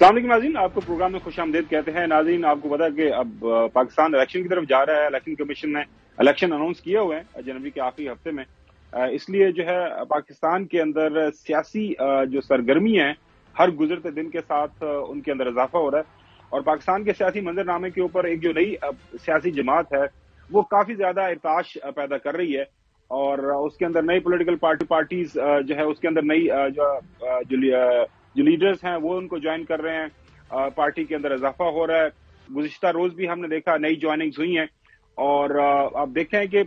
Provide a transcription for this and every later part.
السلام علیکم ناظرین، آپ کو پروگرام میں خوش آمدید کہتے ہیں۔ ناظرین، آپ کو پتا ہے کہ اب پاکستان الیکشن کی طرف جا رہا ہے۔ الیکشن کمیشن نے الیکشن اناؤنس کیے ہوئے ہیں جنوری کے آخری ہفتے میں۔ اس لیے جو ہے پاکستان کے اندر سیاسی جو سرگرمی ہیں ہر گزرتے دن کے ساتھ ان کے اندر اضافہ ہو رہا ہے، اور پاکستان کے سیاسی منظرنامے کے اوپر ایک جو نئی سیاسی جماعت ہے وہ کافی زیادہ ارتعاش پیدا کر رہی ہے، اور اس کے اندر نئی پولیٹیکل پارٹیز جو ہے اس کے اندر نئی جو لیڈرز ہیں وہ ان کو جوائن کر رہے ہیں، پارٹی کے اندر اضافہ ہو رہا ہے۔ گزشتہ روز بھی ہم نے دیکھا نئی جوائننگز ہوئی ہیں، اور آپ دیکھیں کہ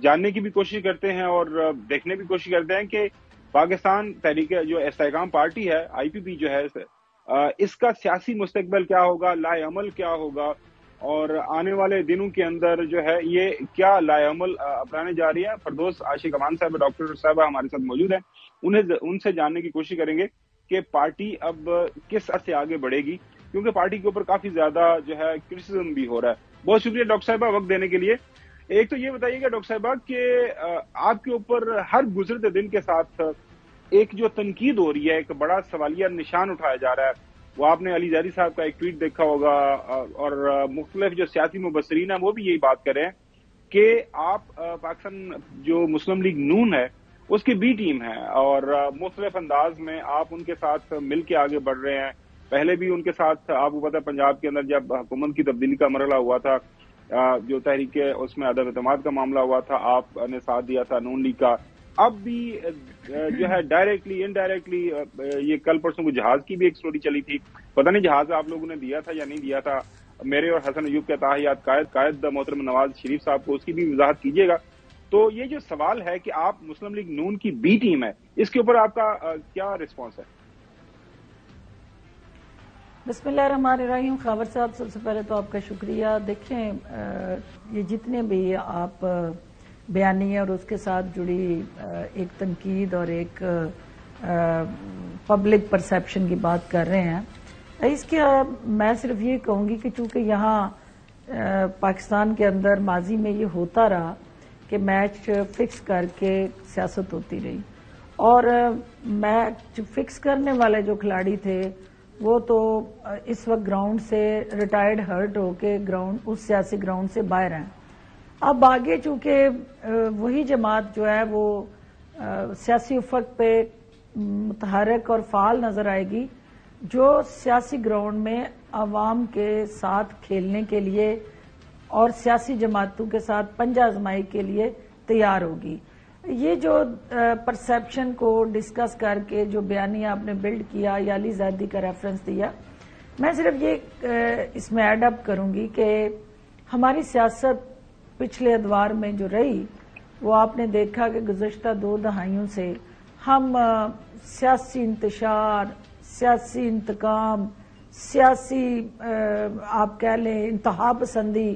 جاننے کی بھی کوشش کرتے ہیں اور دیکھنے بھی کوشش کرتے ہیں کہ پاکستان تحریک جو استحکام پارٹی ہے IPP جو ہے اس کا سیاسی مستقبل کیا ہوگا، لائے عمل کیا ہوگا، اور آنے والے دنوں کے اندر جو ہے یہ کیا لائے عمل اپنانے جا رہی ہے۔ فردوس عاشق امان صاحب، ڈاکٹر صاحبہ ہمارے ساتھ موجود ہیں، ان سے جاننے کی کوشش کریں گے کہ پارٹی اب کس عرصے آگے بڑھے گی، کیونکہ پارٹی کے اوپر کافی زیادہ جو ہے کرٹیسزم بھی ہو رہا ہے۔ بہت شکریہ ڈاکٹر صاحبہ وقت دینے کے لیے۔ ایک تو یہ بتائیے گا ڈاکٹر صاحبہ کہ آپ کے اوپر ہر گزرتے دن کے ساتھ ایک جو تنقید ہو رہی ہے، ایک بڑا سوالیہ نشان اٹھایا جا رہا ہے، وہ آپ نے علی زیدی صاحب کا ایک ٹویٹ دیکھا ہوگا، اور مختلف جو سیاسی مبصرین ہیں وہ بھی یہی بات کر رہے ہیں کہ آپ پاکستان جو مسلم لیگ نون ہے اس کی بی ٹیم ہے، اور مختلف انداز میں آپ ان کے ساتھ مل کے آگے بڑھ رہے ہیں۔ پہلے بھی ان کے ساتھ آپ کو پتا پنجاب کے اندر جب حکومت کی تبدیلی کا مرحلہ ہوا تھا، جو تحریک اس میں عدم اعتماد کا معاملہ ہوا تھا، آپ نے ساتھ دیا تھا نون لیگ کا۔ اب بھی جو ہے ڈائریکٹلی انڈائریکٹلی یہ کل پرسوں کو جہاز کی بھی ایک سٹوری چلی تھی، پتہ نہیں جہاز آپ لوگوں نے دیا تھا یا نہیں دیا تھا۔ میرے اور حسن ایوب کے تاحیات قائد محترم نواز شریف صاحب کو اس کی بھی وضاحت کیجیے گا۔ تو یہ جو سوال ہے کہ آپ مسلم لیگ نون کی بی ٹیم ہے، اس کے اوپر آپ کا کیا ریسپانس ہے؟ بسم اللہ الرحمن الرحیم۔ خاور صاحب، سب سے پہلے تو آپ کا شکریہ۔ دیکھیں، یہ جتنے بھی آپ بیانیے اور اس کے ساتھ جڑی ایک تنقید اور ایک پبلک پرسیپشن کی بات کر رہے ہیں، اس کے میں صرف یہ کہوں گی کہ چونکہ یہاں پاکستان کے اندر ماضی میں یہ ہوتا رہا کہ میچ فکس کر کے سیاست ہوتی رہی، اور میچ فکس کرنے والے جو کھلاڑی تھے وہ تو اس وقت گراؤنڈ سے ریٹائرڈ ہرٹ ہو کے اس سیاسی گراؤنڈ سے باہر ہیں۔ اب آگے چونکہ وہی جماعت جو ہے وہ سیاسی افق پہ متحرک اور فعال نظر آئے گی، جو سیاسی گراؤنڈ میں عوام کے ساتھ کھیلنے کے لیے اور سیاسی جماعتوں کے ساتھ پنجہ آزمائی کے لیے تیار ہوگی۔ یہ جو پرسیپشن کو ڈسکس کر کے جو بیانیہ آپ نے بلڈ کیا یا علی زیدی کا ریفرنس دیا، میں صرف یہ اس میں ایڈ اپ کروں گی کہ ہماری سیاست پچھلے ادوار میں جو رہی وہ آپ نے دیکھا کہ گزشتہ 2 دہائیوں سے ہم سیاسی انتشار، سیاسی انتقام، سیاسی آپ کہہ لیں انتہا پسندی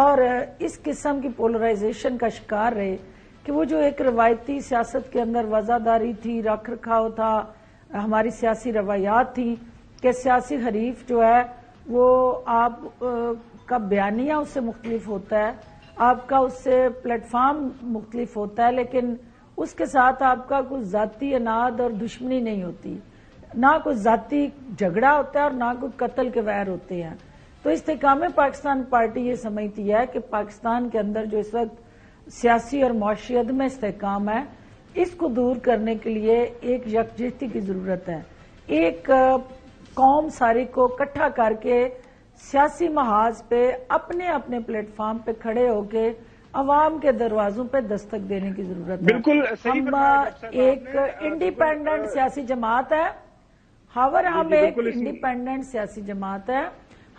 اور اس قسم کی پولرائزیشن کا شکار رہے کہ وہ جو ایک روایتی سیاست کے اندر وزاداری تھی، رکھ رکھاؤ تھا، ہماری سیاسی روایات تھیں کہ سیاسی حریف جو ہے وہ آپ کا بیانیہ اس سے مختلف ہوتا ہے، آپ کا اس سے پلیٹ فارم مختلف ہوتا ہے، لیکن اس کے ساتھ آپ کا کوئی ذاتی اناد اور دشمنی نہیں ہوتی، نہ کوئی ذاتی جھگڑا ہوتا ہے اور نہ کوئی قتل کے ویر ہوتے ہیں۔ تو استحکام پاکستان پارٹی یہ سمجھتی ہے کہ پاکستان کے اندر جو اس وقت سیاسی اور معاشی عدم استحکام ہے، اس کو دور کرنے کے لیے ایک یکجہتی کی ضرورت ہے۔ ایک قوم ساری کو اکٹھا کر کے سیاسی محاذ پہ اپنے اپنے پلیٹ فارم پہ کھڑے ہو کے عوام کے دروازوں پہ دستک دینے کی ضرورت ہے۔ بالکل صحیح فرمایا ڈاکٹر صاحب، ایک انڈیپینڈنٹ سیاسی جماعت ہے، ہم ایک انڈیپینڈنٹ سیاسی جماعت ہے،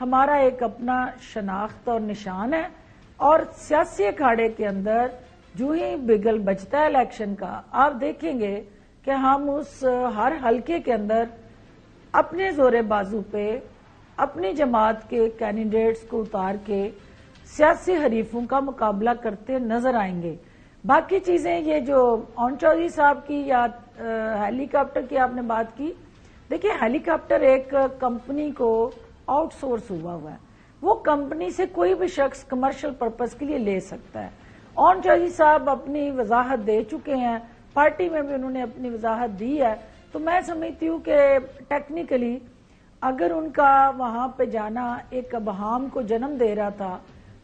ہمارا ایک اپنا شناخت اور نشان ہے، اور سیاسی اکھاڑے کے اندر جو ہی بگل بجتا ہے الیکشن کا، آپ دیکھیں گے کہ ہم اس ہر حلقے کے اندر اپنے زور بازو پہ اپنی جماعت کے کینڈیڈیٹس کو اتار کے سیاسی حریفوں کا مقابلہ کرتے نظر آئیں گے۔ باقی چیزیں یہ جو اون چودھری صاحب کی یا ہیلی کاپٹر کی آپ نے بات کی، دیکھیں ہیلی کاپٹر ایک کمپنی کو آؤٹ سورس ہوا ہے، وہ کمپنی سے کوئی بھی شخص کمرشل پرپز کے لیے لے سکتا ہے۔ اون چودھری صاحب اپنی وضاحت دے چکے ہیں، پارٹی میں بھی انہوں نے اپنی وضاحت دی ہے، تو میں سمجھتی ہوں کہ ٹیکنیکلی اگر ان کا وہاں پہ جانا ایک ابہام کو جنم دے رہا تھا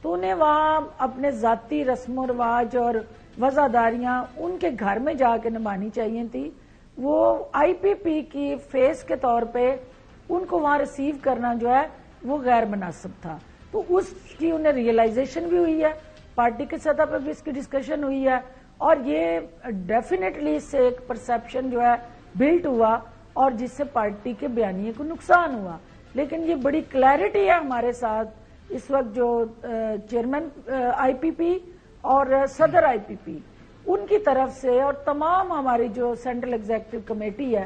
تو انہیں وہاں اپنے ذاتی رسم و رواج اور وزاداریاں ان کے گھر میں جا کے نبھانی چاہیے تھی. وہ آئی پی پی کی فیس کے طور پہ ان کو وہاں ریسیو کرنا جو ہے وہ غیر مناسب تھا. تو اس کی انہیں ریئلائزیشن بھی ہوئی ہے, پارٹی کی سطح پہ بھی اس کی ڈسکشن ہوئی ہے, اور یہ ڈیفینیٹلی اس سے ایک پرسپشن جو ہے بلٹ ہوا اور جس سے پارٹی کے بیانیے کو نقصان ہوا. لیکن یہ بڑی کلیئرٹی ہے ہمارے ساتھ اس وقت جو چیئرمین آئی پی پی اور صدر آئی پی پی ان کی طرف سے اور تمام ہماری جو سینٹرل ایگزیکٹو کمیٹی ہے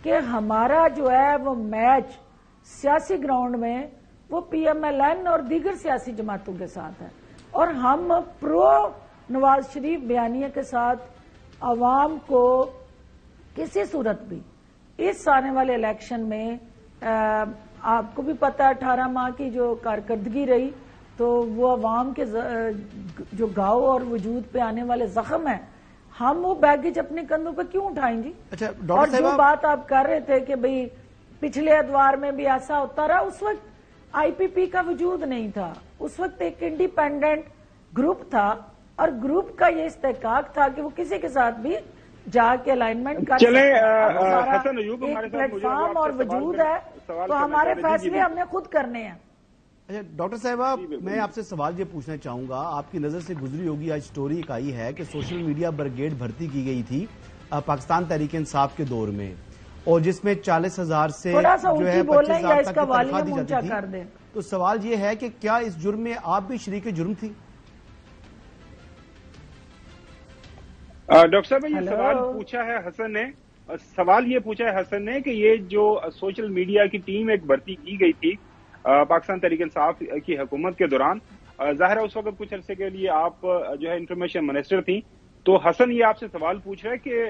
کہ ہمارا جو ہے وہ میچ سیاسی گراؤنڈ میں وہ پی ایم ایل این اور دیگر سیاسی جماعتوں کے ساتھ ہے, اور ہم پرو نواز شریف بیانیے کے ساتھ عوام کو کسی صورت بھی اس آنے والے الیکشن میں آپ کو بھی پتا ہے 18 ماہ کی جو کارکردگی رہی تو وہ عوام کے جو گاؤں اور وجود پہ آنے والے زخم ہیں ہم وہ بیگیج اپنے کندھوں پہ کیوں اٹھائیں جی. اور جو بات آپ کر رہے تھے کہ بھئی پچھلے ادوار میں بھی ایسا ہوتا رہا, اس وقت آئی پی پی کا وجود نہیں تھا, اس وقت ایک انڈیپینڈنٹ گروپ تھا اور گروپ کا یہ استحقاق تھا کہ وہ کسی کے ساتھ بھی جا کے الائنمنٹ کر سکتے. ایک پلیٹ فارم اور وجود ہے تو ہمارے فیصلے ہم نے خود کرنے ہیں. اچھا ڈاکٹر صاحبہ, میں آپ سے سوال یہ پوچھنا چاہوں گا, آپ کی نظر سے گزری ہوگی آج سٹوری ایک آئی ہے کہ سوشل میڈیا بریگیڈ بھرتی کی گئی تھی پاکستان تحریک انصاف کے دور میں, اور جس میں 40,000 سے جو ہے 25,000 تک کی تنخواہ دی جاتی تھی. تو سوال یہ ہے کہ کیا اس جرم میں آپ بھی شریک جرم تھی؟ ڈاکٹر صاحب یہ سوال پوچھا ہے حسن نے, سوال یہ پوچھا ہے حسن نے کہ یہ جو سوشل میڈیا کی ٹیم ایک بھرتی کی گئی تھی پاکستان تحریک انصاف کی حکومت کے دوران, ظاہر ہے اس وقت کچھ عرصے کے لیے آپ جو ہے انفارمیشن منسٹر تھیں, تو حسن یہ آپ سے سوال پوچھ رہا ہے کہ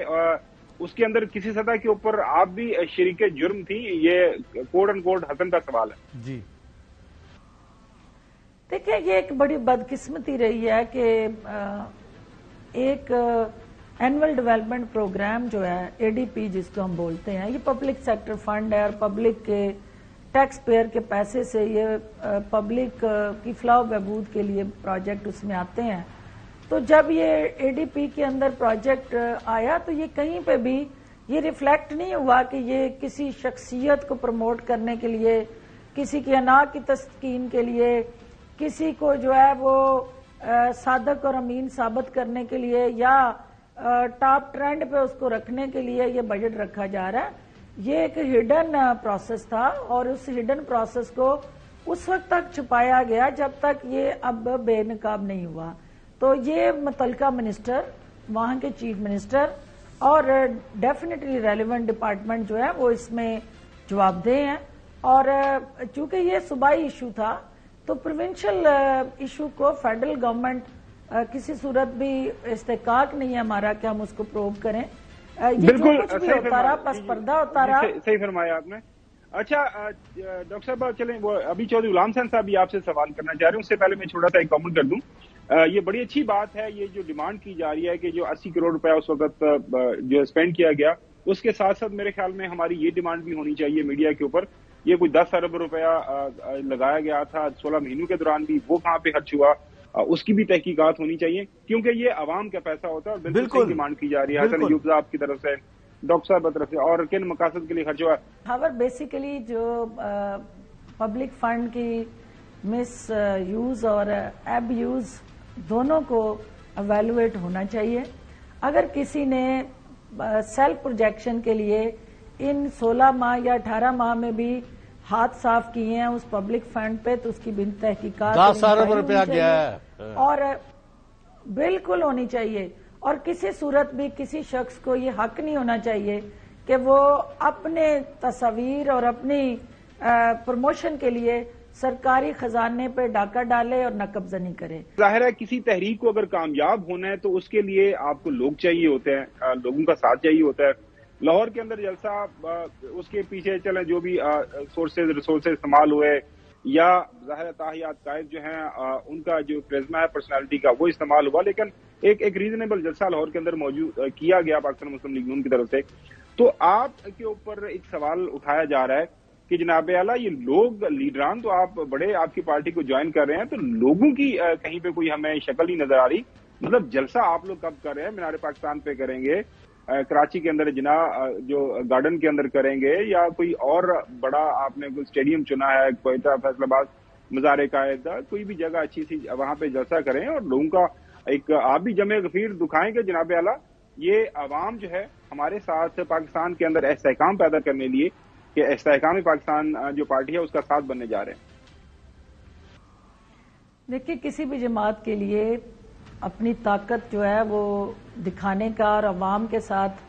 اس کے اندر کسی سطح کے اوپر آپ بھی شریک جرم تھی, یہ کوڈ اینڈ کوڈ حسن کا سوال ہے. جی دیکھیں یہ ایک بڑی بدقسمتی رہی ہے کہ ایک اینول ڈیولپمنٹ پروگرام جو ہے اے ڈی پی جس کو ہم بولتے ہیں, یہ پبلک سیکٹر فنڈ ہے اور پبلک کے ٹیکس پیئر کے پیسے سے یہ پبلک کی فلاح و بہبود کے لیے پروجیکٹ اس میں آتے ہیں. تو جب یہ اے ڈی پی کے اندر پروجیکٹ آیا تو یہ کہیں پہ بھی یہ ریفلیکٹ نہیں ہوا کہ یہ کسی شخصیت کو پروموٹ کرنے کے لیے, کسی کی انا کی تسکین کے لیے, کسی کو جو ہے وہ صادق اور امین ثابت کرنے کے لیے یا ٹاپ ٹرینڈ پہ اس کو رکھنے کے لیے یہ بجٹ رکھا جا رہا ہے. یہ ایک ہڈن پروسیس تھا اور اس ہڈن پروسیس کو اس وقت تک چھپایا گیا جب تک یہ اب بے نقاب نہیں ہوا. تو یہ متعلقہ منسٹر, وہاں کے چیف منسٹر اور ڈیفینیٹلی ریلیونٹ ڈپارٹمنٹ جو ہے وہ اس میں جواب دہ ہیں, اور چونکہ یہ صوبائی ایشو تھا تو پروونشل ایشو کو فیڈرل گورنمنٹ کسی صورت بھی استحقاق نہیں ہے ہمارا کہ ہم اس کو پروب کریں. بالکل کچھ بھی ہوتا رہا, پس پردہ ہوتا رہا. صحیح فرمایا آپ نے. اچھا ڈاکٹر صاحب چلیں, وہ ابھی چودھری غلام حسین صاحب بھی آپ سے سوال کرنا چاہ رہے ہیں, اس سے پہلے میں چھوٹا سا ایک کامنٹ کر دوں. یہ بڑی اچھی بات ہے یہ جو ڈیمانڈ کی جا رہی ہے کہ جو 80 کروڑ روپیہ اس وقت جو اسپینڈ کیا گیا, اس کے ساتھ ساتھ میرے خیال میں ہماری یہ ڈیمانڈ بھی ہونی چاہیے میڈیا کے اوپر, یہ کوئی 10 ارب روپیہ لگایا گیا تھا 16 مہینوں کے دوران بھی, وہ کہاں پہ خرچ ہوا, اس کی بھی تحقیقات ہونی چاہیے کیونکہ یہ عوام کا پیسہ ہوتا ہے. اور بالکل ڈیمانڈ کی جا رہی ہے حسن ایوب صاحب کی طرف سے, ڈاکٹر صاحب کی طرف سے, اور کن مقاصد کے لیے خرچ ہوا. خبر بیسیکلی جو پبلک فنڈ کی مس یوز اور ایب یوز دونوں کو ایویلویٹ ہونا چاہیے. اگر کسی نے سیلف پروجیکشن کے لیے ان 16 ماہ یا 18 ماہ میں بھی ہاتھ صاف کیے ہیں اس پبلک فنڈ پہ تو اس کی بن تحقیقات 10 ارب روپیہ گیا ہے اور بالکل ہونی چاہیے. اور کسی صورت بھی کسی شخص کو یہ حق نہیں ہونا چاہیے کہ وہ اپنے تصاویر اور اپنی پروموشن کے لیے سرکاری خزانے پہ ڈاکہ ڈالے اور نقب زنی کرے. ظاہر ہے کسی تحریک کو اگر کامیاب ہونا ہے تو اس کے لیے آپ کو لوگ چاہیے ہوتے ہیں, لوگوں کا ساتھ چاہیے ہوتا ہے. لاہور کے اندر جلسہ, اس کے پیچھے چلیں جو بھی ریسورسز استعمال ہوئے, یا ظاہر تاحیات قائد جو ہیں ان کا جو کرزمہ ہے پرسنالٹی کا وہ استعمال ہوا, لیکن ایک ریزنیبل جلسہ لاہور کے اندر موجود کیا گیا پاکستان مسلم لیگ نون کی طرف سے. تو آپ کے اوپر ایک سوال اٹھایا جا رہا ہے کہ جناب اعلیٰ یہ لوگ لیڈران تو آپ بڑے آپ کی پارٹی کو جوائن کر رہے ہیں تو لوگوں کی کہیں پہ کوئی ہمیں شکل ہی نظر آ رہی. مطلب جلسہ آپ لوگ کب کر رہے ہیں؟ مینار پاکستان پہ کریں گے، کراچی کے اندر جناح جو گارڈن کے اندر کریں گے، یا کوئی اور بڑا آپ نے کوئی اسٹیڈیم چنا ہے، کوئٹہ، فیصل آباد، مزار قائد، کوئی بھی جگہ اچھی سی وہاں پہ جلسہ کریں اور لوگوں کا ایک آپ بھی جمع غفیر دکھائیں گے جناب اعلیٰ یہ عوام جو ہے ہمارے ساتھ پاکستان کے اندر استحکام پیدا کرنے لیے کہ استحکامی پاکستان جو پارٹی ہے اس کا ساتھ بننے جا رہے ہیں. دیکھیے کسی بھی جماعت کے لیے اپنی طاقت جو ہے وہ دکھانے کا اور عوام کے ساتھ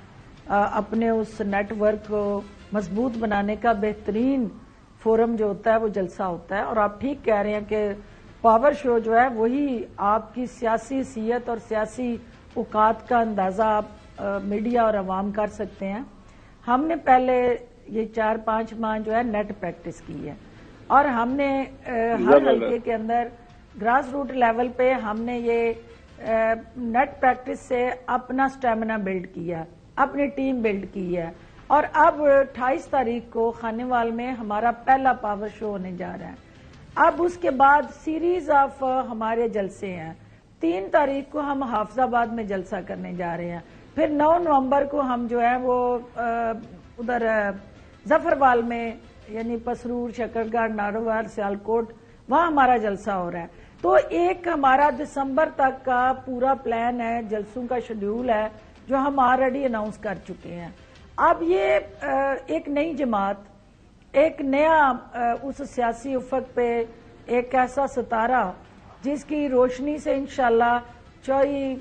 اپنے اس نیٹ ورک کو مضبوط بنانے کا بہترین فورم جو ہوتا ہے وہ جلسہ ہوتا ہے. اور آپ ٹھیک کہہ رہے ہیں کہ پاور شو جو ہے وہی آپ کی سیاسی حیثیت اور سیاسی اوقات کا اندازہ آپ میڈیا اور عوام کر سکتے ہیں. ہم نے پہلے یہ 4-5 ماہ جو ہے نیٹ پریکٹس کی ہے اور ہم نے ہر حلقے کے اندر گراس روٹ لیول پہ ہم نے یہ نیٹ پریکٹس سے اپنا سٹیمنا بلڈ کیا، اپنی ٹیم بلڈ کی ہے. اور اب 28 تاریخ کو خانیوال میں ہمارا پہلا پاور شو ہونے جا رہا ہے. اب اس کے بعد سیریز آف ہمارے جلسے ہیں. 3 تاریخ کو ہم حافظ آباد میں جلسہ کرنے جا رہے ہیں. پھر 9 نومبر کو ہم جو ہے وہ ادھر ظفروال میں یعنی پسرور، شکرگڑھ، نارووار، سیالکوٹ وہاں ہمارا جلسہ ہو رہا ہے. تو ایک ہمارا دسمبر تک کا پورا پلان ہے، جلسوں کا شیڈول ہے جو ہم آلریڈی اناؤنس کر چکے ہیں. اب یہ ایک نئی جماعت، ایک نیا اس سیاسی افق پہ ایک ایسا ستارہ جس کی روشنی سے انشاءاللہ چوئی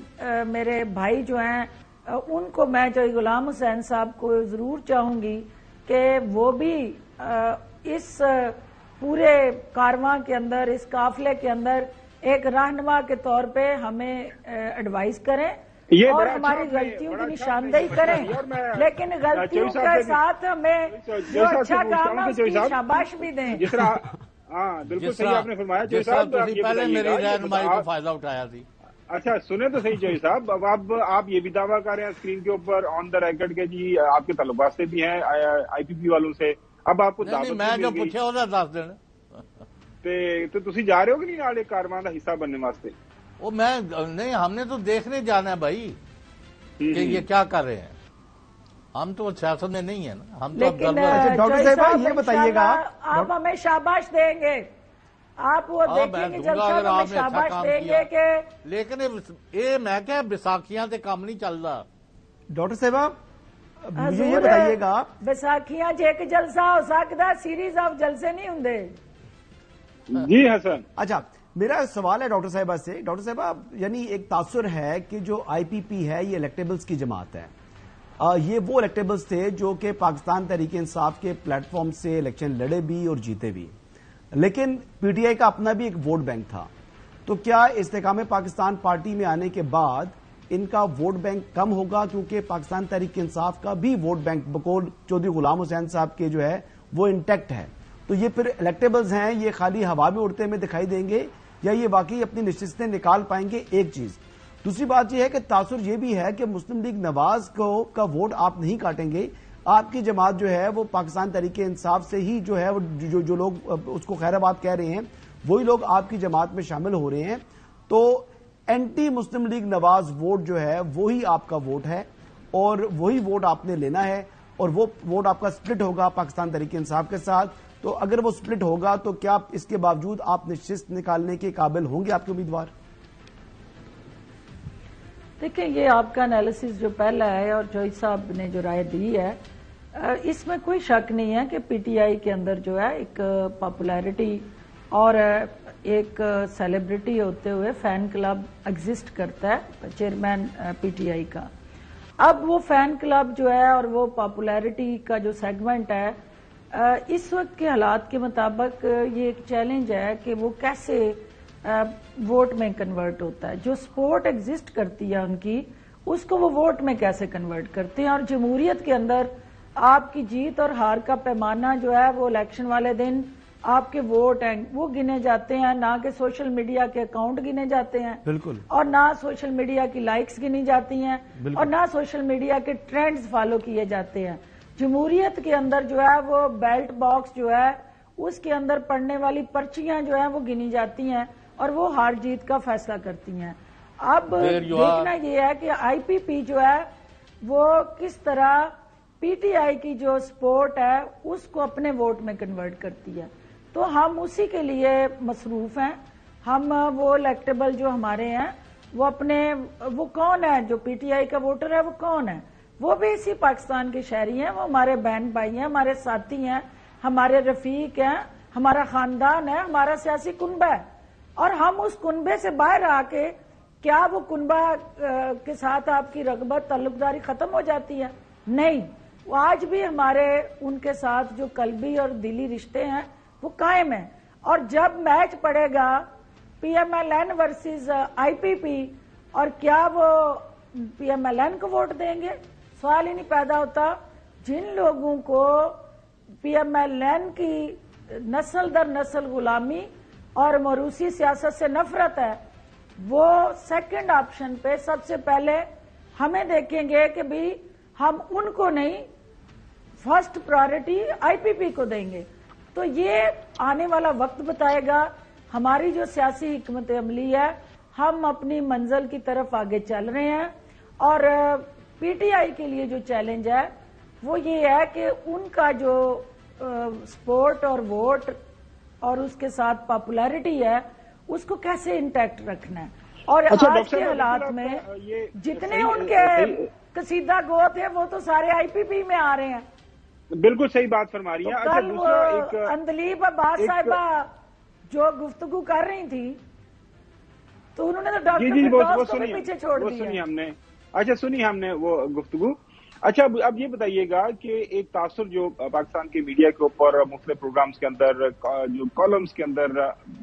میرے بھائی جو ہیں ان کو میں چوئی غلام حسین صاحب کو ضرور چاہوں گی کہ وہ بھی اس پورے کارواں کے اندر، اس قافلے کے اندر ایک رہنما کے طور پہ ہمیں ایڈوائز کریں اور ہماری غلطیوں کی نشاندہی کریں، لیکن غلطیوں کے ساتھ ہمیں جو اچھا کام ہے اس کی شاباش بھی دیں. ہاں بالکل صحیح آپ نے فرمایا. چوئی صاحب پہلے میری رہنمائی کو فائدہ اٹھایا تھی. اچھا سنیں تو صحیح چوئی صاحب، اب آپ یہ بھی دعویٰ کر رہے ہیں اسکرین کے اوپر آن دا ریکارڈ کے جی آپ کے تعلقات سے بھی ہیں آئی پی پی والوں سے. اب آپ کو میں جو پوچھا وہ 10 دن تو تسی جا رہے ہو کہ نہیں نال ایک کارواں کا حصہ بننے واسطے؟ وہ میں نہیں، ہم نے تو دیکھنے جانا ہے بھائی کہ یہ کیا کر رہے ہیں. ہم تو سیاست میں نہیں ہیں نا، ہم تو ڈاکٹر صاحب یہ بتائیے گا آپ ہمیں شاباش دیں گے، آپ وہ دیکھیں گے جلسہ تو ہمیں شاباش دیں گے کہ لیکن یہ میں کیا بیساکھیاں تے کام نہیں چل رہا. ڈاکٹر صاحب مجھے یہ بتائیے گا بیساکھیاں ایک جلسہ ہو سکتا، سیریز آف جلسے نہیں ہوں. جی حسن. اچھا میرا سوال ہے ڈاکٹر صاحبہ سے. ڈاکٹر صاحبہ یعنی ایک تاثر ہے کہ جو آئی پی پی ہے یہ الیکٹیبلز کی جماعت ہے. یہ وہ الیکٹیبلز تھے جو کہ پاکستان تحریک انصاف کے پلیٹ فارم سے الیکشن لڑے بھی اور جیتے بھی، لیکن پی ٹی آئی کا اپنا بھی ایک ووٹ بینک تھا. تو کیا استحکام پاکستان پارٹی میں آنے کے بعد ان کا ووٹ بینک کم ہوگا؟ کیونکہ پاکستان تحریک انصاف کا بھی ووٹ بینک بقول چودھری غلام حسین صاحب کے جو ہے وہ انٹیکٹ ہے. تو یہ پھر الیکٹیبلز ہیں، یہ خالی ہوا میں اڑتے میں دکھائی دیں گے یا یہ واقعی اپنی نشستیں نکال پائیں گے؟ ایک چیز. دوسری بات یہ ہے کہ تاثر یہ بھی ہے کہ مسلم لیگ نواز کا ووٹ آپ نہیں کاٹیں گے. آپ کی جماعت جو ہے وہ پاکستان تحریک انصاف سے ہی جو ہے جو لوگ اس کو خیر آباد کہہ رہے ہیں وہی لوگ آپ کی جماعت میں شامل ہو رہے ہیں. تو اینٹی مسلم لیگ نواز ووٹ جو ہے وہی آپ کا ووٹ ہے اور وہی ووٹ آپ نے لینا ہے اور وہ ووٹ آپ کا سپلٹ ہوگا پاکستان تحریک انصاف کے ساتھ. تو اگر وہ سپلٹ ہوگا تو کیا اس کے باوجود آپ نشست نکالنے کے قابل ہوں گے آپ کے امیدوار؟ دیکھیں یہ آپ کا انالیسس جو پہلا ہے اور چوئی صاحب نے جو رائے دی ہے اس میں کوئی شک نہیں ہے کہ پی ٹی آئی کے اندر جو ہے ایک پاپولیرٹی اور ایک سیلیبریٹی ہوتے ہوئے فین کلب ایگزسٹ کرتا ہے چیئرمین پی ٹی آئی کا. اب وہ فین کلب جو ہے اور وہ پاپولیرٹی کا جو سیگمنٹ ہے اس وقت کے حالات کے مطابق یہ ایک چیلنج ہے کہ وہ کیسے ووٹ میں کنورٹ ہوتا ہے. جو سپورٹ ایگزسٹ کرتی ہے ان کی اس کو وہ ووٹ میں کیسے کنورٹ کرتے ہیں. اور جمہوریت کے اندر آپ کی جیت اور ہار کا پیمانہ جو ہے وہ الیکشن والے دن آپ کے ووٹ ہیں وہ گنے جاتے ہیں، نہ کہ سوشل میڈیا کے اکاؤنٹ گنے جاتے ہیں بالکل، اور نہ سوشل میڈیا کی لائکس گنی جاتی ہیں اور نہ سوشل میڈیا کے ٹرینڈز فالو کیے جاتے ہیں. جمہوریت کے اندر جو ہے وہ بیلٹ باکس جو ہے اس کے اندر پڑنے والی پرچیاں جو ہیں وہ گنی جاتی ہیں اور وہ ہار جیت کا فیصلہ کرتی ہیں. اب دیکھنا یہ ہے کہ آئی پی پی جو ہے وہ کس طرح پی ٹی آئی کی جو سپورٹ ہے اس کو اپنے ووٹ میں کنورٹ کرتی ہے. تو ہم اسی کے لیے مصروف ہیں. ہم وہ الیکٹیبل جو ہمارے ہیں وہ کون ہے جو پی ٹی آئی کا ووٹر ہے وہ کون ہے؟ وہ بھی اسی پاکستان کے شہری ہیں, وہ ہمارے بہن بھائی ہیں, ہمارے ساتھی ہیں, ہمارے رفیق ہیں, ہمارا خاندان ہے, ہمارا سیاسی کنبہ ہے. اور ہم اس کنبے سے باہر آ کے کیا وہ کنبہ کے ساتھ آپ کی رغبت تعلق داری ختم ہو جاتی ہے؟ نہیں, وہ آج بھی ہمارے ان کے ساتھ جو قلبی اور دلی رشتے ہیں وہ قائم ہیں. اور جب میچ پڑے گا P M L N versus I P P, اور کیا وہ پی ایم ایل این کو ووٹ دیں گے؟ سوال ہی نہیں پیدا ہوتا. جن لوگوں کو پی ایم ایل این کی نسل در نسل غلامی اور موروثی سیاست سے نفرت ہے, وہ سیکنڈ آپشن پہ سب سے پہلے ہمیں دیکھیں گے کہ بھی ہم ان کو نہیں, فرسٹ پرائرٹی آئی پی پی کو دیں گے. تو یہ آنے والا وقت بتائے گا. ہماری جو سیاسی حکمت عملی ہے, ہم اپنی منزل کی طرف آگے چل رہے ہیں. اور پی ٹی آئی کے لیے جو چیلنج ہے وہ یہ ہے کہ ان کا جو سپورٹ اور ووٹ اور اس کے ساتھ پاپولیرٹی ہے اس کو کیسے انٹیکٹ رکھنا ہے. اور آج کے حالات میں جتنے ان کے قصیدہ گو تھے وہ تو سارے آئی پی پی میں آ رہے ہیں. بالکل صحیح بات فرما رہی ہیں. کل وہ اندلیب عباس صاحبہ جو گفتگو کر رہی تھی تو انہوں نے تو ڈاکٹر فردوس کو بھی پیچھے چھوڑ دیا. سنی ہم نے وہ گفتگو. اچھا اب یہ بتائیے گا کہ ایک تاثر جو پاکستان کے میڈیا کے اوپر مختلف پروگرامز کے اندر جو کالمز کے اندر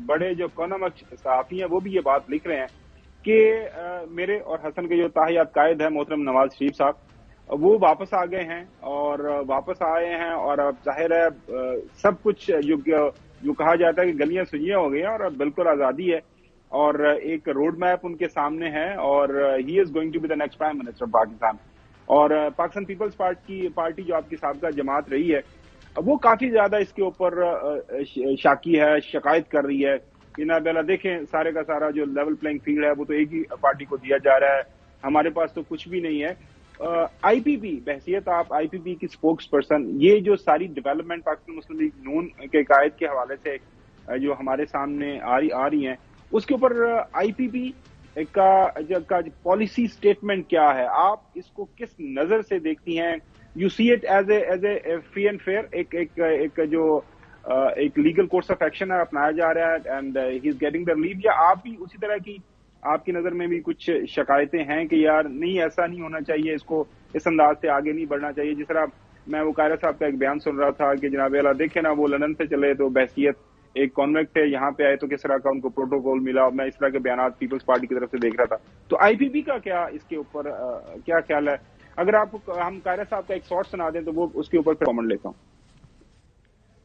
بڑے جو اکانومک صحافی ہیں وہ بھی یہ بات لکھ رہے ہیں کہ میرے اور حسن کے جو تاحیات قائد ہیں محترم نواز شریف صاحب وہ واپس آ گئے ہیں اور واپس آئے ہیں, اور اب ظاہر ہے سب کچھ جو کہا جاتا ہے کہ گلیاں سنجیاں ہو گئی ہیں اور اب بالکل آزادی ہے اور ایک روڈ میپ ان کے سامنے ہے, اور he is going to be the next prime minister of Pakistan. اور پاکستان پیپلز پارٹی جو آپ کی سابقہ جماعت رہی ہے وہ کافی زیادہ اس کے اوپر شاکی ہے, شکایت کر رہی ہے کہ جناب اللہ دیکھیں سارے کا سارا جو لیول پلینگ فیلڈ ہے وہ تو ایک ہی پارٹی کو دیا جا رہا ہے, ہمارے پاس تو کچھ بھی نہیں ہے. آئی پی پی بحثیت آپ آئی پی پی کی اسپوکس پرسن, یہ جو ساری ڈیولپمنٹ پاکستان مسلم لیگ نون کے قائد کے حوالے سے جو ہمارے سامنے آ رہی ہیں اس کے اوپر آئی پی پی کا پالیسی سٹیٹمنٹ کیا ہے, آپ اس کو کس نظر سے دیکھتی ہیں؟ You see it is a free and fair, ایک جو ایک لیگل کورس آف ایکشن ہے اپنایا جا رہا ہے and he is getting the relief, یا آپ بھی اسی طرح کی آپ کی نظر میں بھی کچھ شکایتیں ہیں کہ یار نہیں ایسا نہیں ہونا چاہیے, اس کو اس انداز سے آگے نہیں بڑھنا چاہیے؟ جس طرح میں وہ قائرہ صاحب کا ایک بیان سن رہا تھا کہ جناب اعلیٰ دیکھیں نا وہ لندن سے چلے تو بحثیت ایک کانویکٹ ہے, یہاں پہ آئے تو کس طرح کا ان کو پروٹوکول ملا, میں اس طرح کے بیانات پیپلز پارٹی کی طرف سے دیکھ رہا تھا. تو آئی پی پی کا کیا اس کے اوپر کیا خیال ہے؟ اگر آپ ہم قائرہ صاحب کا ایک شارٹ سنا دیں تو وہ اس کے اوپر کامنٹ لیتا ہوں.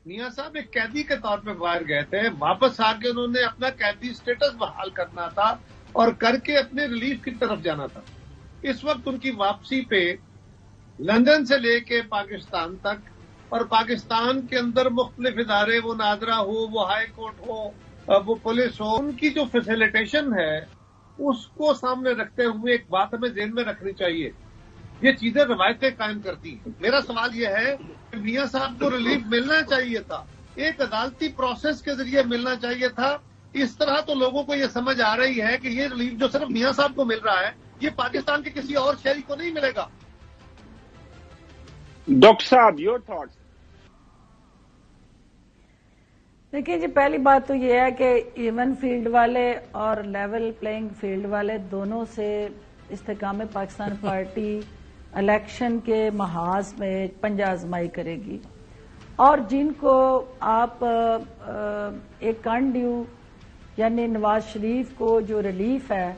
میاں صاحب ایک قیدی کے طور پہ باہر گئے تھے, واپس آ کے انہوں نے اپنا قیدی سٹیٹس بحال کرنا تھا اور کر کے اپنے ریلیف کی طرف جانا تھا. اس وقت ان کی واپسی پہ لندن سے لے کے پاکستان تک اور پاکستان کے اندر مختلف ادارے, وہ ناظرہ ہو, وہ ہائی کورٹ ہو, وہ پولیس ہو, ان کی جو فیسیلیٹیشن ہے اس کو سامنے رکھتے ہوئے ایک بات ہمیں ذہن میں رکھنی چاہیے, یہ چیزیں روایتیں قائم کرتی ہیں. میرا سوال یہ ہے کہ میاں صاحب کو ریلیف ملنا چاہیے تھا, ایک عدالتی پروسیس کے ذریعے ملنا چاہیے تھا. اس طرح تو لوگوں کو یہ سمجھ آ رہی ہے کہ یہ ریلیف جو صرف میاں صاحب کو مل رہا ہے یہ پاکستان کے کسی اور شہری کو نہیں ملے گا. ڈاکٹر صاحب یور تھاٹس؟ دیکھیے جی, پہلی بات تو یہ ہے کہ ایون فیلڈ والے اور لیول پلینگ فیلڈ والے دونوں سے استحکام پاکستان پارٹی الیکشن کے محاذ میں پنجہ آزمائی کرے گی, اور جن کو آپ ایک انڈیو یعنی نواز شریف کو جو ریلیف ہے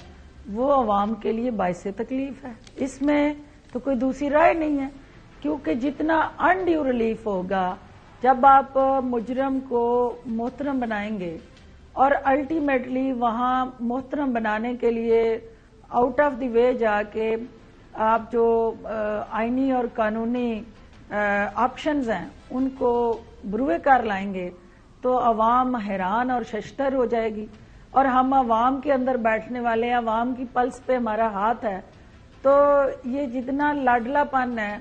وہ عوام کے لیے باعث تکلیف ہے, اس میں تو کوئی دوسری رائے نہیں ہے. کیونکہ جتنا انڈیو ریلیف ہوگا, جب آپ مجرم کو محترم بنائیں گے اور الٹیمیٹلی وہاں محترم بنانے کے لیے آؤٹ آف دی وے جا کے آپ جو آئینی اور قانونی آپشنز ہیں ان کو بروئے کار لائیں گے تو عوام حیران اور ششدر ہو جائے گی، اور ہم عوام کے اندر بیٹھنے والے ہیں، عوام کی پلس پہ ہمارا ہاتھ ہے، تو یہ جتنا لاڈلا پن ہے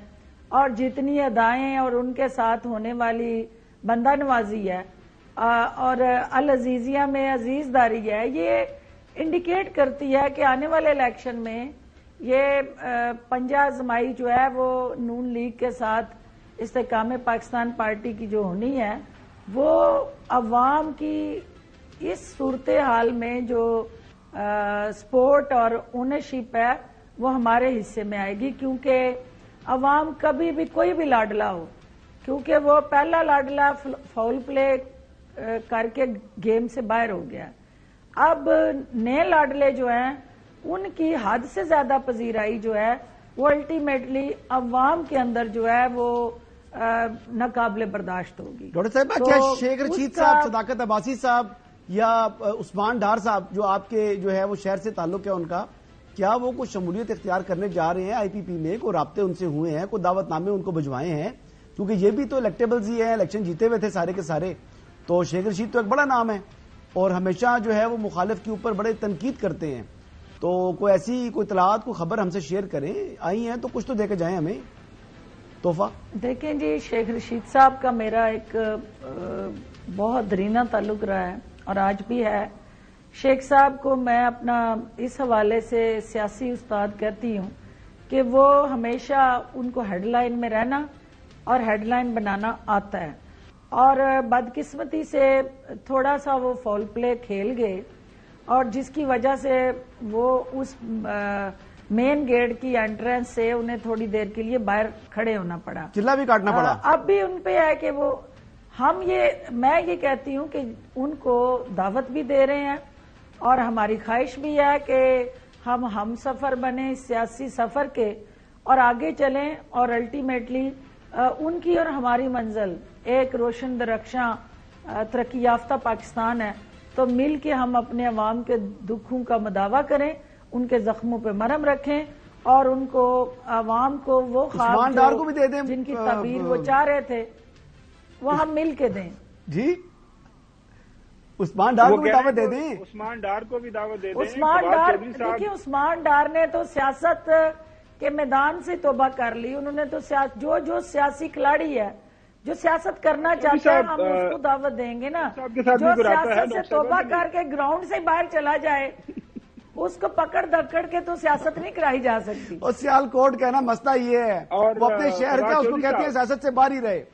اور جتنی ادائیں اور ان کے ساتھ ہونے والی بندہ نوازی ہے اور العزیزیہ میں عزیز داری ہے، یہ انڈیکیٹ کرتی ہے کہ آنے والے الیکشن میں یہ پنجہ آزمائی جو ہے وہ نون لیگ کے ساتھ استحکام پاکستان پارٹی کی جو ہونی ہے وہ عوام کی اس صورتحال میں جو سپورٹ اور اونرشپ ہے وہ ہمارے حصے میں آئے گی، کیونکہ عوام کبھی بھی کوئی بھی لاڈلا ہو، کیونکہ وہ پہلا لاڈلا فاؤل پلے کر کے گیم سے باہر ہو گیا، اب نئے لاڈلے جو ہیں ان کی حد سے زیادہ پذیرائی جو ہے وہ الٹیمیٹلی عوام کے اندر جو ہے وہ ناقابل برداشت ہوگی۔ ڈاکٹر صاحبہ، کیا شیخ رشید صاحب، صداقت عباسی صاحب یا عثمان ڈار صاحب جو آپ کے جو ہے وہ شہر سے تعلق ہے ان کا، کیا وہ کوئی شمولیت اختیار کرنے جا رہے ہیں آئی پی پی میں؟ کوئی رابطے ان سے ہوئے ہیں؟ کوئی دعوت نامے ان کو بھجوائے ہیں؟ کیونکہ یہ بھی تو الیکٹیبلز ہی ہیں، الیکشن جیتے ہوئے تھے سارے کے سارے، تو شیخ رشید تو ایک بڑا نام ہے اور ہمیشہ جو ہے وہ مخالف کے اوپر بڑے تنقید کرتے ہیں، تو کوئی ایسی کوئی اطلاعات، کوئی خبر ہم سے شیئر کریں، آئی ہیں تو کچھ تو دے کے جائیں ہمیں تحفہ۔ دیکھیں جی، شیخ رشید صاحب کا میرا ایک بہت درینہ تعلق رہا ہے اور آج بھی ہے۔ شیخ صاحب کو میں اپنا اس حوالے سے سیاسی استاد کہتی ہوں کہ وہ ہمیشہ ان کو ہیڈ لائن میں رہنا اور ہیڈ لائن بنانا آتا ہے، اور بدقسمتی سے تھوڑا سا وہ فاؤل پلے کھیل گئے اور جس کی وجہ سے وہ اس مین گیٹ کی انٹرنس سے انہیں تھوڑی دیر کے لیے باہر کھڑے ہونا پڑا، چلا بھی کاٹنا پڑا۔ اب بھی ان پہ ہے کہ وہ میں یہ کہتی ہوں کہ ان کو دعوت بھی دے رہے ہیں اور ہماری خواہش بھی ہے کہ ہم سفر بنے سیاسی سفر کے اور آگے چلیں، اور الٹیمیٹلی ان کی اور ہماری منزل ایک روشن درخشاں ترقی یافتہ پاکستان ہے، تو مل کے ہم اپنے عوام کے دکھوں کا مداوع کریں، ان کے زخموں پہ مرہم رکھیں اور ان کو عوام کو وہ خواب جن کی تعبیر وہ چاہ رہے تھے وہ ہم مل کے دیں۔ جی عثمان ڈار کو بھی دعوت دے دیں، عثمان ڈار کو بھی دعوت دے دیں۔ عثمان ڈار، دیکھیے عثمان ڈار نے تو سیاست کے میدان سے توبہ کر لی، انہوں نے تو جو سیاسی کھلاڑی ہے جو سیاست کرنا چاہتا ہے ہم اس کو دعوت دیں گے نا، جو سیاست سے توبہ کر کے گراؤنڈ سے باہر چلا جائے اس کو پکڑ دکڑ کے تو سیاست نہیں کرائی جا سکتی۔ اور سیال کوٹ کہنا مسئلہ یہ ہے، وہ اپنے شہر کا اس کو کہتے ہیں سیاست سے باہر ہی رہے۔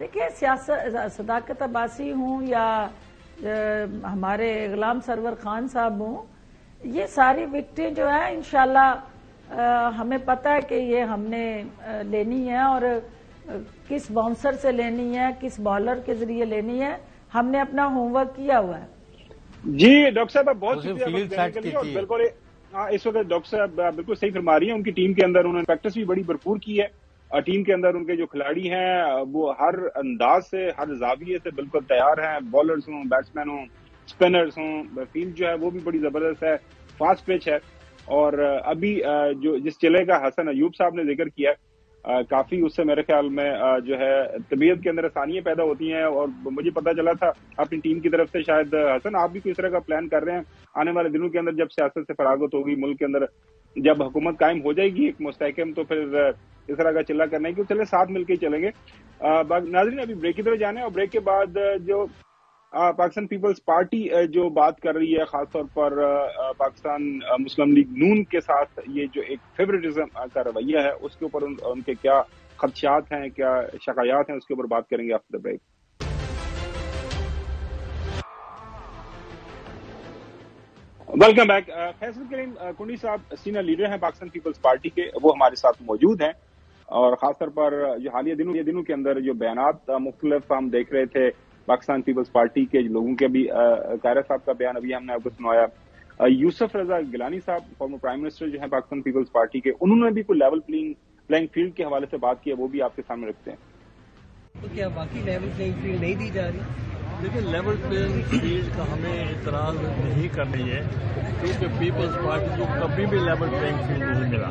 دیکھیے صداقت عباسی ہوں یا ہمارے غلام سرور خان صاحب ہوں، یہ ساری وکٹیں جو ہیں انشاءاللہ ہمیں پتہ ہے کہ یہ ہم نے لینی ہے اور کس باؤنسر سے لینی ہے، کس بالر کے ذریعے لینی ہے، ہم نے اپنا ہوم ورک کیا ہوا ہے۔ جی ڈاکٹر صاحب بہت شکریہ، بالکل اس وقت ڈاکٹر صاحب بالکل صحیح فرما رہی ہیں، ان کی ٹیم کے اندر انہوں نے پریکٹس بھی بڑی بھرپور کی ہے، ٹیم کے اندر ان کے جو کھلاڑی ہیں وہ ہر انداز سے، ہر زاویے سے بالکل تیار ہیں، بالرز ہوں، بیٹسمین ہوں، اسپنرز ہوں، فیلڈ جو ہے وہ بھی بڑی زبردست ہے، فاسٹ پچ ہے، اور ابھی جو جس چلے کا حسن ایوب صاحب نے ذکر کیا کافی اس سے میرے خیال میں جو ہے طبیعت کے اندر آسانیاں پیدا ہوتی ہیں، اور مجھے پتا چلا تھا اپنی ٹیم کی طرف سے شاید حسن آپ بھی کوئی اس طرح کا پلان کر رہے ہیں آنے والے دنوں کے اندر، جب سیاست سے فراغت ہوگی ملک کے اندر، جب حکومت قائم ہو جائے گی ایک مستحکم، تو پھر اس طرح کا چلہ کرنا ہے کہ چلے ساتھ مل کے چلیں گے۔ ناظرین ابھی بریک کی طرف جانے اور بریک کے بعد جو پاکستان پیپلز پارٹی جو بات کر رہی ہے خاص طور پر پاکستان مسلم لیگ نون کے ساتھ یہ جو ایک فیورٹزم کا رویہ ہے اس کے اوپر ان کے کیا خدشات ہیں، کیا شکایات ہیں، اس کے اوپر بات کریں گے after break. Welcome back. Faisal Karim Kundi صاحب سینئر لیڈر ہیں پاکستان پیپلز پارٹی کے، وہ ہمارے ساتھ موجود ہیں، اور خاص طور پر جو حالیہ دنوں کے اندر جو بیانات مختلف ہم دیکھ رہے تھے پاکستان پیپلز پارٹی کے لوگوں کے، بھی قائرہ صاحب کا بیان ابھی ہم نے آپ کو سنوایا، یوسف رضا گیلانی صاحب فارمر پرائم منسٹر جو ہیں پاکستان پیپلز پارٹی کے، انہوں نے بھی کوئی لیول پلینگ فیلڈ کے حوالے سے بات کی ہے، وہ بھی آپ کے سامنے رکھتے ہیں۔ تو کیا باقی لیول پلینگ فیلڈ نہیں دی جا رہی؟ لیکن لیول پلینگ فیلڈ کا ہمیں اعتراض نہیں کرنی ہے، کیونکہ پیپلز پارٹی کو کبھی بھی لیول پلینگ فیلڈ نہیں ملا۔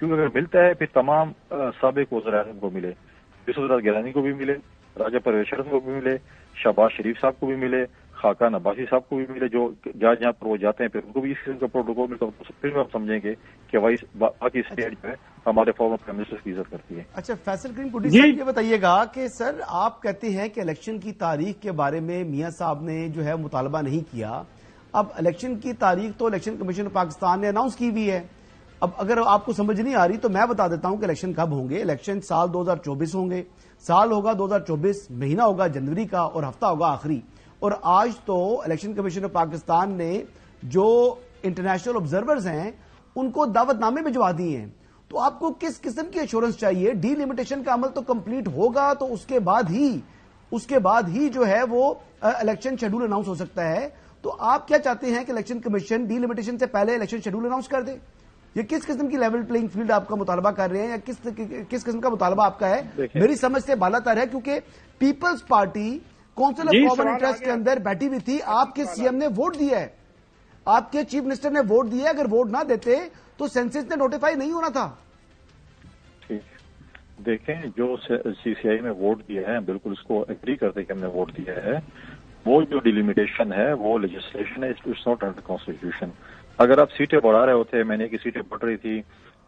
کیونکہ اگر ملتا ہے پھر تمام سابق وزراء اعظم کو ملے، یوسف گیلانی کو بھی ملے، راجہ پرویز شرف کو بھی ملے، شہباز شریف صاحب کو بھی ملے، خاقان عباسی صاحب کو بھی ملے، جو جہاں پر وہ جاتے ہیں پھر ان کو بھی اس قسم کا پروٹوکول ملتا ہے، پھر ہم سمجھیں گے کہ باقی اسٹیٹ جو ہے ہمارے فارمر پرائم منسٹر کی عزت کرتی ہے۔ اچھا فیصل کریم کنڈی صاحب یہ بتائیے گا کہ سر آپ کہتے ہیں کہ الیکشن کی تاریخ کے بارے میں میاں صاحب نے جو ہے مطالبہ نہیں کیا، اب الیکشن کی تاریخ تو الیکشن کمیشن پاکستان نے اناؤنس کی بھی ہے، اب اگر آپ کو سمجھ نہیں آ رہی تو میں بتا دیتا ہوں کہ الیکشن کب ہوں گے۔ الیکشن سال 2024 ہوں گے، سال ہوگا 2024، مہینہ ہوگا جنوری کا اور ہفتہ ہوگا آخری، اور آج تو الیکشن کمیشن آف پاکستان نے جو انٹرنیشنل آبزرورز ہیں ان کو دعوت نامے بھجوا دیے ہیں، تو آپ کو کس قسم کی ایشورنس چاہیے؟ ڈی لمیٹیشن کا عمل تو کمپلیٹ ہوگا تو اس کے بعد ہی جو ہے وہ الیکشن شیڈول اناؤنس ہو سکتا ہے، تو آپ کیا چاہتے ہیں کہ الیکشن کمیشن ڈی لمیٹیشن سے پہلے الیکشن شیڈول اناؤنس کر دے؟ یہ کس قسم کی لیول پلینگ فیلڈ آپ کا مطالبہ کر رہے ہیں، یا کس قسم کا مطالبہ آپ کا ہے؟ میری سمجھ سے بالا تر ہے، کیونکہ Peoples Party council of common interest کے اندر بیٹھی ہوئی تھی، آپ کے سی ایم نے ووٹ دیا ہے، آپ کے چیف منسٹر نے ووٹ دیا ہے، اگر ووٹ نہ دیتے تو سینسس نے نوٹیفائی نہیں ہونا تھا۔ دیکھیں جو سی سی آئی میں ووٹ دیا ہے بالکل اس کو ایگری کرتے کہ ہم نے ووٹ دیا ہے، وہ جو ڈیلیمیٹیشن ہے وہ لیجسلیشن ہے، اٹس ناٹ انڈر کانسٹیٹیوشن۔ اگر آپ سیٹیں بڑھا رہے ہوتے، میں نے کی سیٹیں بڑھ رہی تھی،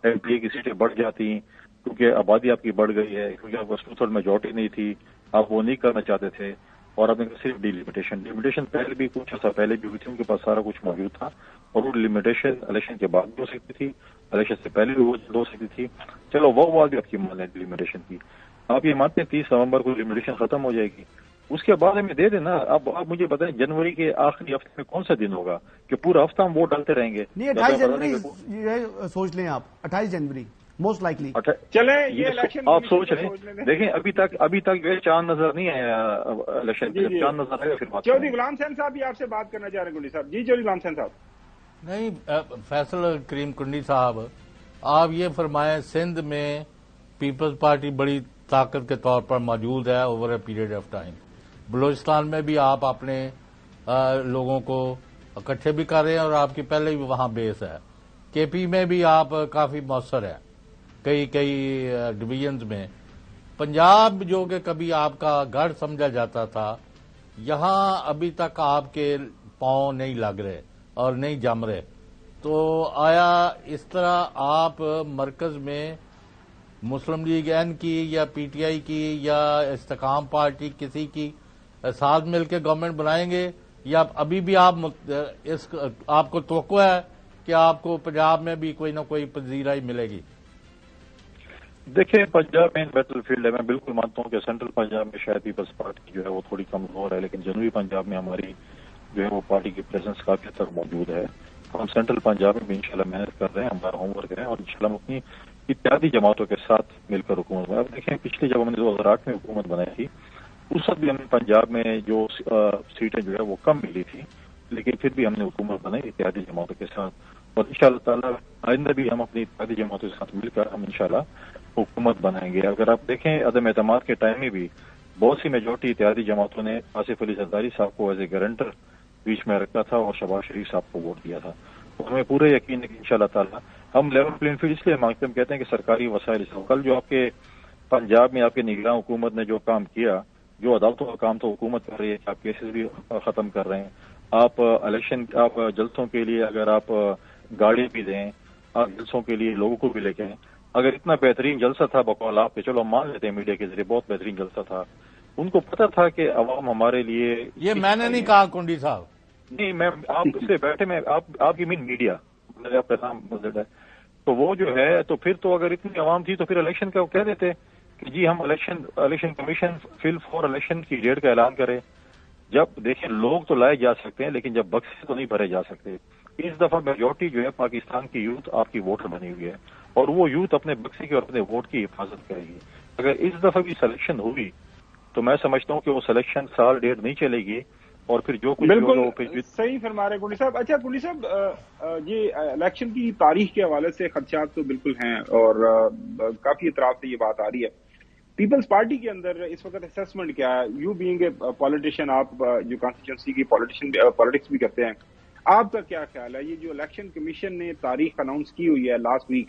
ایم پی اے کی سیٹیں بڑھ جاتی کیونکہ آبادی آپ کی بڑھ گئی ہے، کیونکہ آپ کو 2/3 میجورٹی نہیں تھی، آپ وہ نہیں کرنا چاہتے تھے، اور آپ نے صرف ڈیلیمیٹیشن پہلے بھی کچھ عرصہ پہلے بھی ہوئی تھی، ان کے پاس سارا کچھ موجود تھا، اور وہ ڈیلیمیٹیشن الیکشن کے بعد بھی ہو سکتی تھی، الیکشن سے پہلے بھی وہ ہو سکتی تھی۔ چلو وہ بھی آپ کی مان ہے ڈیلیمیٹیشن کی، آپ یہ مانتے ہیں 30 نومبر کو ڈیلیمیٹیشن ختم ہو جائے گی، اس کے بعد ہمیں دے دینا۔ اب آپ مجھے بتائیں جنوری کے آخری ہفتے میں کون سا دن ہوگا کہ پورا ہفتہ ہم ووٹ ڈالتے رہیں گے؟ نہیں 28 جنوری سوچ لیں آپ، 28 جنوری موسٹ لائکلی چلیں یہ الیکشن آپ سوچ رہے ہیں۔ دیکھیں ابھی تک جو چاند نظر نہیں آیا الیکشن، چاند نظر آئے گا پھر بات۔ چودھری غلام حسین صاحب بھی آپ سے بات کرنا چاہ رہے ہیں کنڈی صاحب۔ جی چودھری غلام حسین صاحب۔ نہیں فیصل کریم کنڈی صاحب، آپ یہ فرمائیں سندھ میں پیپلز پارٹی بڑی طاقت کے طور پر موجود ہے over a period of time, Balochistan میں بھی آپ اپنے لوگوں کو اکٹھے بھی کر رہے ہیں اور آپ کی پہلے بھی وہاں بیس ہے، کے پی میں بھی آپ کافی مؤثر ہیں کئی ڈویژنز میں، پنجاب جو کہ کبھی آپ کا گڑھ سمجھا جاتا تھا، یہاں ابھی تک آپ کے پاؤں نہیں لگ رہے اور نہیں جم رہے، تو آیا اس طرح آپ مرکز میں مسلم لیگ این کی یا پی ٹی آئی کی یا استحکام پارٹی کسی کی ساتھ مل کے گورنمنٹ بنائیں گے، یا ابھی بھی آپ کو توقع ہے کہ آپ کو پنجاب میں بھی کوئی نہ کوئی پذیرائی ملے گی؟ دیکھیں پنجاب میں بیٹل فیلڈ ہے، میں بالکل مانتا ہوں کہ سینٹرل پنجاب میں شاید پیپلز پارٹی جو ہے وہ تھوڑی کمزور ہے، لیکن جنوبی پنجاب میں ہماری جو ہے وہ پارٹی کی پریزنس کافی حد تک موجود ہے۔ ہم سینٹرل پنجاب میں بھی انشاءاللہ محنت کر رہے ہیں، ہمارا ہوم ورک ہے، اور انشاءاللہ ہم اپنی اتحادی جماعتوں کے ساتھ مل کر حکومت بنائیں۔ اب دیکھیں پچھلی جب ہم نے 2008 میں حکومت بنائی تھی اس وقت بھی ہم نے پنجاب میں جو سیٹیں جو ہے وہ کم ملی تھی، لیکن پھر بھی ہم نے حکومت بنائی اتحادی جماعتوں کے ساتھ، اور انشاءاللہ تعالیٰ آئندہ بھی ہم اپنی اتحادی جماعتوں کے ساتھ مل کر ہم انشاءاللہ حکومت بنائیں گے۔ اگر آپ دیکھیں عدم اعتماد کے ٹائم میں بھی بہت سی میجورٹی اتحادی جماعتوں نے آصف علی زرداری صاحب کو ایز اے گارنٹر بیچ میں رکھا تھا اور شہباز شریف صاحب کو ووٹ دیا تھا، تو ہمیں پورا یقین ہے کہ انشاءاللہ تعالیٰ ہم لیول پلین فیلڈ اس لیے مانگتے ہیں، کہتے ہیں کہ سرکاری وسائل کل جو آپ کے پنجاب میں آپ کے نگراں حکومت نے جو کام کیا، جو عدالتوں کا کام تو حکومت کر رہی ہے کہ آپ کیسز بھی ختم کر رہے ہیں، آپ الیکشن آپ جلسوں کے لیے اگر آپ گاڑی بھی دیں، آپ جلسوں کے لیے لوگوں کو بھی لے کے، اگر اتنا بہترین جلسہ تھا بقول آپ کے، چلو ہم مان لیتے ہیں میڈیا کے ذریعے بہت بہترین جلسہ تھا، ان کو پتا تھا کہ عوام ہمارے لیے، یہ میں نے نہیں کہا کنڈی صاحب، نہیں میں آپ اس سے بیٹھے میں آپ کی مین میڈیا آپ کا نام مزید ہے، تو وہ جو ہے تو پھر تو اگر اتنی عوام تھی تو پھر الیکشن کا وہ کہہ دیتے کہ جی ہم الیکشن کمیشن فل فور الیکشن کی ڈیٹ کا اعلان کرے۔ جب دیکھیں لوگ تو لائے جا سکتے ہیں لیکن جب بکسے تو نہیں بھرے جا سکتے۔ اس دفعہ میجورٹی جو ہے پاکستان کی یوتھ آپ کی ووٹر بنی ہوئی ہے اور وہ یوتھ اپنے بکسے کی اور اپنے ووٹ کی حفاظت کرے گی۔ اگر اس دفعہ بھی سلیکشن ہوگی تو میں سمجھتا ہوں کہ وہ سلیکشن سال ڈیڑھ نہیں چلے گی اور پھر جو کچھ بالکل صحیح فرما رہے کنڈی صاحب۔ اچھا کنڈی صاحب یہ الیکشن کی تاریخ کے حوالے سے خدشات تو بالکل ہیں اور کافی اطراف سے یہ بات آ رہی ہے، پیپلز پارٹی کے اندر اس وقت اسیسمنٹ کیا ہے؟ یو بینگ اے پالیٹیشین، آپ جو کانسٹیچوئنسی کی پالیٹکس بھی کرتے ہیں، آپ کا کیا خیال ہے یہ جو الیکشن کمیشن نے تاریخ اناؤنس کی ہوئی ہے لاسٹ ویک،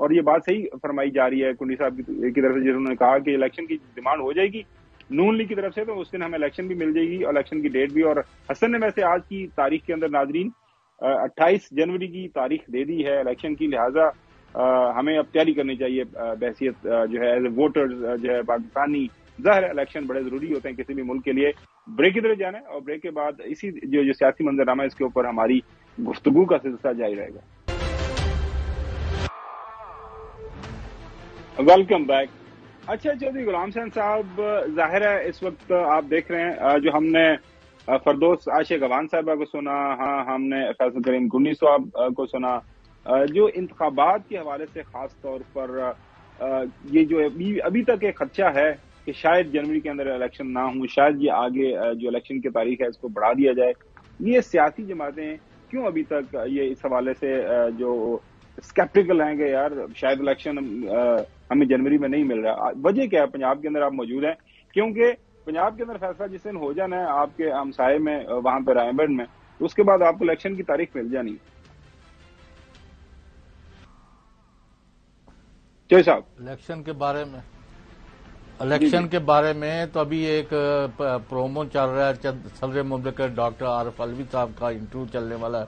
اور یہ بات صحیح فرمائی جا رہی ہے کنڈی صاحب کی طرف سے، جنہوں نے کہا کہ الیکشن کی ڈیمانڈ ہو جائے گی نون لیگ کی طرف سے، تو اس دن ہمیں الیکشن بھی مل جائے گی اور الیکشن کی ڈیٹ بھی. اور حسن نے ویسے آج کی تاریخ کے اندر ناظرین 28 جنوری کی تاریخ دے دی ہے الیکشن کی، لہٰذا ہمیں اب تیاری کرنی چاہیے بحیثیت جو ہے ایز اے ووٹرز جو ہے پاکستانی. ظاہر ہے الیکشن بڑے ضروری ہوتے ہیں کسی بھی ملک کے لیے. بریک کی طرف جانا ہے اور بریک کے بعد اسی جو سیاسی منظرنامہ ہے اس کے اوپر ہماری گفتگو کا سلسلہ جاری رہے گا. Welcome back. اچھا چودھری غلام حسین صاحب، ظاہر ہے اس وقت آپ دیکھ رہے ہیں جو ہم نے فردوس عائشہ گوان صاحبہ کو سنا، ہاں ہم نے فیصل کریم کنڈی صاحب کو سنا، جو انتخابات کے حوالے سے خاص طور پر یہ جو ابھی تک ایک خدشہ ہے کہ شاید جنوری کے اندر الیکشن نہ ہوں، شاید یہ آگے جو الیکشن کی تاریخ ہے اس کو بڑھا دیا جائے. یہ سیاسی جماعتیں کیوں ابھی تک یہ اس حوالے سے جو اسکیپٹیکل ہیں کہ یار شاید الیکشن ہمیں جنوری میں نہیں مل رہا؟ وجہ کیا ہے؟ پنجاب کے اندر آپ موجود ہیں، کیونکہ پنجاب کے اندر فیصلہ جس دن ہو جانا ہے آپ کے ہمسائے میں وہاں پہ رائے بینڈ میں، اس کے بعد آپ کو الیکشن کی تاریخ مل جانی. جی صاحب، الیکشن کے بارے میں تو ابھی ایک پرومو چل رہا ہے صدر مملکت ڈاکٹر عارف علوی صاحب کا انٹرویو چلنے والا ہے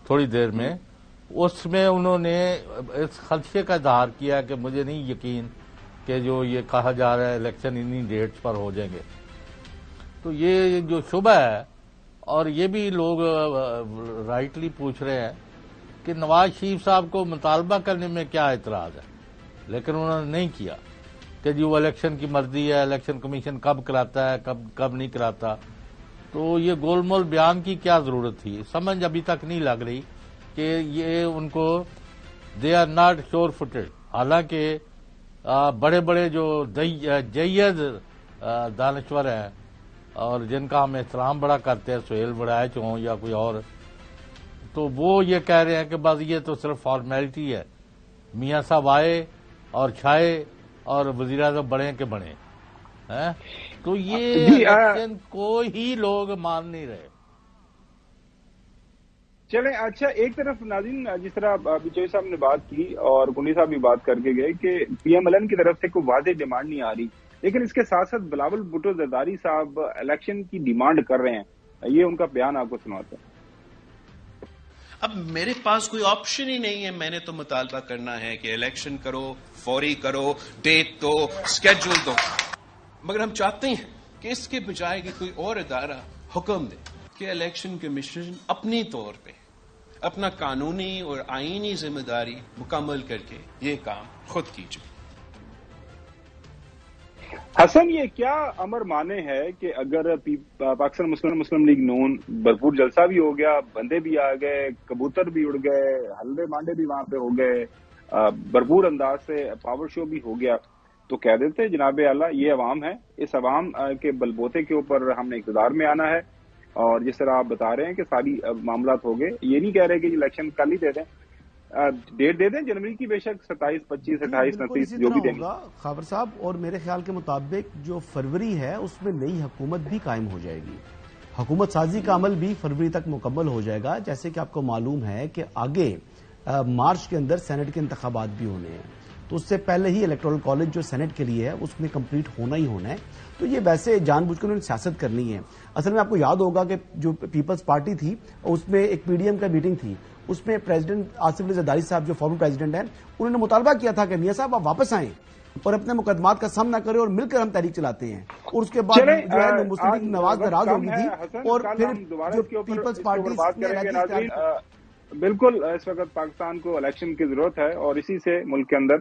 تھوڑی دیر میں. اس میں انہوں نے اس خدشے کا اظہار کیا کہ مجھے نہیں یقین کہ جو یہ کہا جا رہا ہے الیکشن انہی ڈیٹس پر ہو جائیں گے. تو یہ جو شبہ ہے، اور یہ بھی لوگ رائٹلی پوچھ رہے ہیں کہ نواز شریف صاحب کو مطالبہ کرنے میں کیا اعتراض ہے، لیکن انہوں نے نہیں کیا کہ جی وہ الیکشن کی مرضی ہے، الیکشن کمیشن کب کراتا ہے کب نہیں کراتا. تو یہ گول مول بیان کی کیا ضرورت تھی؟ سمجھ ابھی تک نہیں لگ رہی کہ یہ ان کو دے آر ناٹ شور فوٹڈ. حالانکہ بڑے بڑے جو جید دانشور ہیں اور جن کا ہم احترام بڑا کرتے ہیں، سہیل وڑائچ ہوں یا کوئی اور، تو وہ یہ کہہ رہے ہیں کہ بس یہ تو صرف فارمیلٹی ہے، میاں صاحب آئے اور چھائے اور وزیر اعظم بڑے کے بڑے. تو یہ الیکشن کو ہی لوگ مان نہیں رہے. چلیں اچھا، ایک طرف ناظرین جس طرح بچوئی صاحب نے بات کی اور کنڈی صاحب بھی بات کر کے گئے کہ پی ایم ایل این کی طرف سے کوئی واضح ڈیمانڈ نہیں آ رہی، لیکن اس کے ساتھ ساتھ بلاول بھٹو زرداری صاحب الیکشن کی ڈیمانڈ کر رہے ہیں. یہ ان کا بیان آپ کو سناتے ہیں. اب میرے پاس کوئی آپشن ہی نہیں ہے، میں نے تو مطالبہ کرنا ہے کہ الیکشن کرو، فوری کرو، ڈیٹ دو، اسکیڈول دو. مگر ہم چاہتے ہیں کہ اس کے بجائے کہ کوئی اور ادارہ حکم دے کہ الیکشن کمیشن اپنی طور پہ اپنا قانونی اور آئینی ذمہ داری مکمل کر کے یہ کام خود کیجیے. حسن، یہ کیا امر مانے ہے کہ اگر پاکستان مسلم لیگ نون بھرپور جلسہ بھی ہو گیا، بندے بھی آ گئے، کبوتر بھی اڑ گئے، حلوے مانڈے بھی وہاں پہ ہو گئے، بھرپور انداز سے پاور شو بھی ہو گیا، تو کہہ دیتے جناب اعلیٰ یہ عوام ہے، اس عوام کے بلبوتے کے اوپر ہم نے اقتدار میں آنا ہے، اور جس طرح آپ بتا رہے ہیں کہ ساری معاملات ہو گئے. یہ نہیں کہہ رہے کہ الیکشن کل ہی دے دیں، ڈیٹ دے دیں جنوری کی، بے شک 27، 25، 28، 29 جو بھی دیں گے. خاور صاحب، اور میرے خیال کے مطابق جو فروری ہے اس میں نئی حکومت بھی قائم ہو جائے گی، حکومت سازی کا عمل بھی فروری تک مکمل ہو جائے گا. جیسے کہ آپ کو معلوم ہے کہ آگے مارچ کے اندر سینٹ کے انتخابات بھی ہونے ہیں، تو اس سے پہلے ہی الیکٹورل کالج جو سینٹ کے لیے ہے اس میں کمپلیٹ ہونا ہی ہونا ہے. تو یہ ویسے جان بوجھ کر انہوں نے سیاست کرنی ہے. اصل میں آپ کو یاد ہوگا کہ جو پیپلز پارٹی تھی اس میں ایک پی ڈی ایم کا میٹنگ تھی، اس میں پریزیڈنٹ آصف علی زرداری صاحب جو فارمر پریزیڈنٹ ہیں انہوں نے مطالبہ کیا تھا کہ میاں صاحب آپ واپس آئیں اور اپنے مقدمات کا سامنا کریں اور مل کر ہم تحریک چلاتے ہیں. اور اس کے بعد جو ہے مسلم لیگ نواز ناراض ہو گئی تھی اور پھر جو پیپلز پارٹی. بالکل اس وقت پاکستان کو الیکشن کی ضرورت ہے اور اسی سے ملک کے اندر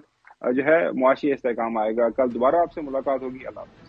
جو ہے معاشی استحکام آئے گا. کل دوبارہ آپ سے ملاقات ہوگی. اللہ حافظ.